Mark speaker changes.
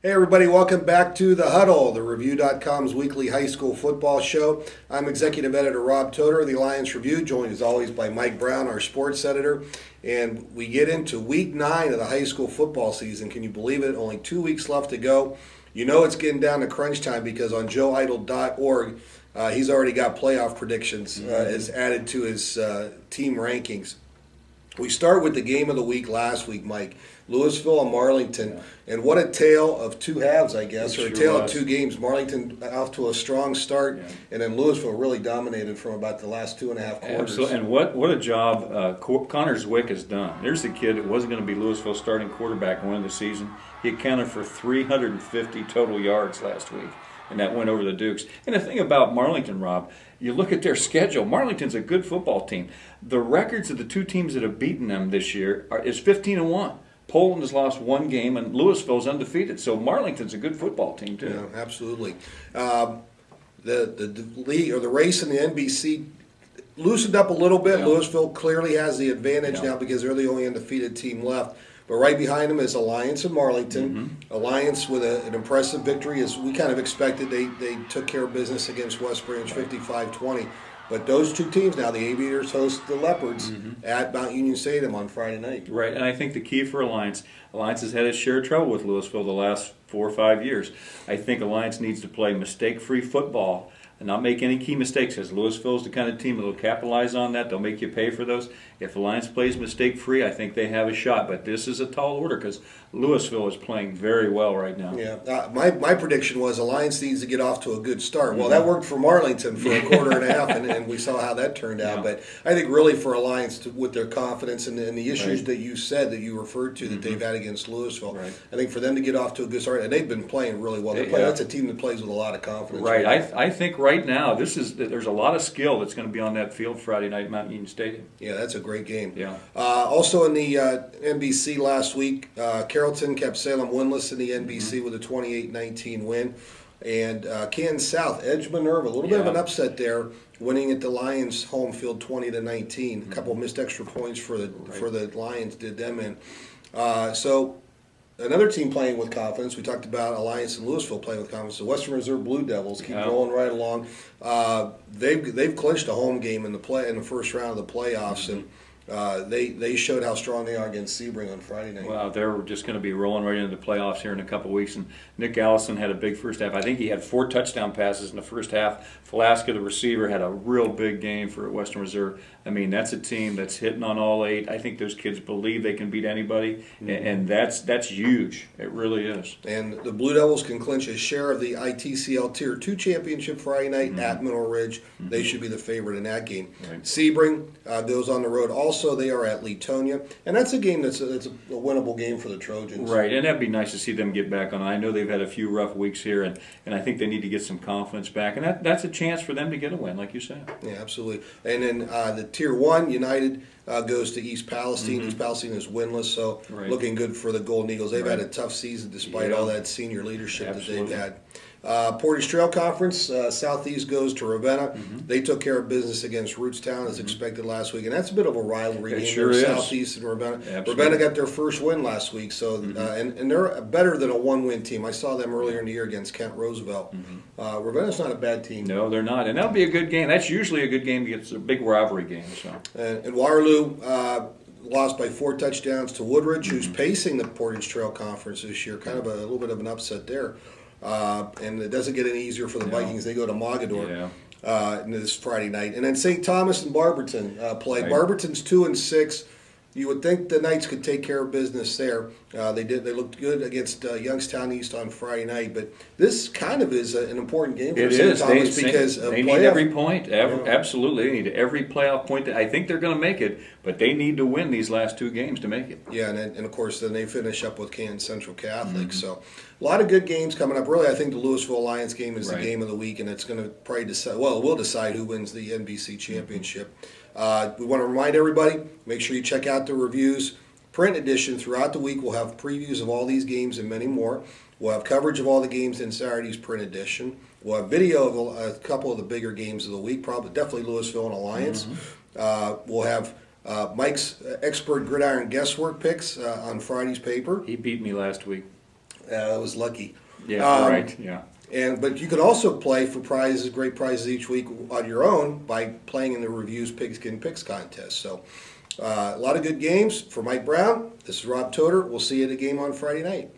Speaker 1: Hey everybody, welcome back to the Huddle, the Review.com's weekly high school football show. I'm Executive Editor Rob Todor of the Alliance Review, joined as always by Mike Brown, our sports editor. And we get into week 9 of the high school football season. Can you believe it? Only 2 weeks left to go. You know it's getting down to crunch time because on joeidle.org, he's already got playoff predictions as added to his team rankings. We start with the game of the week last week, Mike. Louisville and Marlington. And what a tale of two halves, I guess, or a tale of two games. Marlington off to a strong start, and then Louisville really dominated from about the last 2.5 quarters.
Speaker 2: Absolutely. And what a job Connor Zwick has done. There's the kid that wasn't going to be Louisville's starting quarterback one of the season. He accounted for 350 total yards last week, and that went over the Dukes. And the thing about Marlington, Rob, you look at their schedule. Marlington's a good football team. The records of the two teams that have beaten them this year is 15-1. Poland has lost one game, and Louisville's undefeated. So Marlington's a good football team too.
Speaker 1: Yeah, absolutely. The league or the race in the NBC loosened up a little bit. Yeah. Louisville clearly has the advantage now because they're the only undefeated team left. But right behind them is Alliance and Marlington. Alliance with an impressive victory, as we kind of expected. They took care of business against West Branch 55-20. But those two teams now, the Aviators host the Leopards at Mount Union Stadium on Friday night.
Speaker 2: Right, and I think the key for Alliance has had its share of trouble with Louisville the last 4 or 5 years. I think Alliance needs to play mistake-free football and not make any key mistakes, because Louisville is the kind of team that will capitalize on that. They'll make you pay for those. If Alliance plays mistake-free, I think they have a shot. But this is a tall order because Louisville is playing very well right now.
Speaker 1: Yeah, my prediction was Alliance needs to get off to a good start. Well, that worked for Marlington for a quarter and a half, and we saw how that turned out. But I think really for Alliance, with their confidence and the issues that you said, that you referred to, that they've had against Louisville, I think for them to get off to a good start, and they've been playing really well. That's a team that plays with a lot of confidence.
Speaker 2: Right. I think right now there's a lot of skill that's going to be on that field Friday night at Mount Union Stadium.
Speaker 1: Yeah, that's a great game.
Speaker 2: Yeah.
Speaker 1: Also in the NBC last week, Carrollton kept Salem winless in the NBC with a 28-19 win. And Kansas South edged Minerva, a little bit of an upset there, winning at the Lions' home field 20-19. A couple missed extra points for the Lions did them in. So another team playing with confidence. We talked about Alliance and Louisville playing with confidence. The Western Reserve Blue Devils keep rolling right along. They've clinched a home game in the first round of the playoffs, and they showed how strong they are against Sebring on Friday night.
Speaker 2: Wow, they're just going to be rolling right into the playoffs here in a couple of weeks. And Nick Allison had a big first half. I think he had 4 touchdown passes in the first half. Flaska, the receiver, had a real big game for Western Reserve. I mean, that's a team that's hitting on all 8. I think those kids believe they can beat anybody, and that's huge. It really is. And
Speaker 1: the Blue Devils can clinch a share of the ITCL Tier 2 championship Friday night at Mineral Ridge. They should be the favorite in that game. Sebring goes on the road. Also, they are at Leetonia, and that's a game that's a winnable game for the Trojans.
Speaker 2: Right, and that'd be nice to see them get back on. I know they've had a few rough weeks here, and I think they need to get some confidence back, and that's a chance for them to get a win, like you said.
Speaker 1: Yeah, absolutely. And then the Tier 1, United goes to East Palestine. East Palestine is winless, so looking good for the Golden Eagles. They've had a tough season despite all that senior leadership that they've had. Portage Trail Conference, Southeast goes to Ravenna. They took care of business against Rootstown as expected last week, and that's a bit of a rivalry game.
Speaker 2: Sure is.
Speaker 1: Southeast and Ravenna. Ravenna got their first win last week, so and they're better than a one-win team. I saw them earlier in the year against Kent Roosevelt. Ravenna's not a bad team.
Speaker 2: No, they're not, and that'll be a good game. That's usually a good game. It's a big rivalry game. So.
Speaker 1: And Waterloo lost by 4 touchdowns to Woodridge, who's pacing the Portage Trail Conference this year. Kind of a little bit of an upset there. And it doesn't get any easier for the Vikings. They go to Mogador this Friday night. And then St. Thomas and Barberton play. Barberton's 2-6. You would think the Knights could take care of business there. They did. They looked good against Youngstown East on Friday night. But this kind of is an important game for St. Thomas because
Speaker 2: they need every point. Absolutely, they need every playoff point. I think they're going to make it, but they need to win these last 2 games to make it.
Speaker 1: Yeah, and of course then they finish up with Kansas Central Catholic. So a lot of good games coming up. Really, I think the Louisville Alliance game is the game of the week, and it's going to probably decide. Well, it will decide who wins the NBC championship. We want to remind everybody, make sure you check out the reviews. Print edition throughout the week. We'll have previews of all these games and many more. We'll have coverage of all the games in Saturday's print edition. We'll have video of a couple of the bigger games of the week, probably definitely Louisville and Alliance. We'll have Mike's expert gridiron guesswork picks on Friday's paper.
Speaker 2: He beat me last week.
Speaker 1: That was lucky.
Speaker 2: Yeah, right. Yeah.
Speaker 1: But you can also play for prizes, great prizes each week on your own by playing in the Reviews Pigskin Picks contest. So a lot of good games for Mike Brown. This is Rob Todor. We'll see you at a game on Friday night.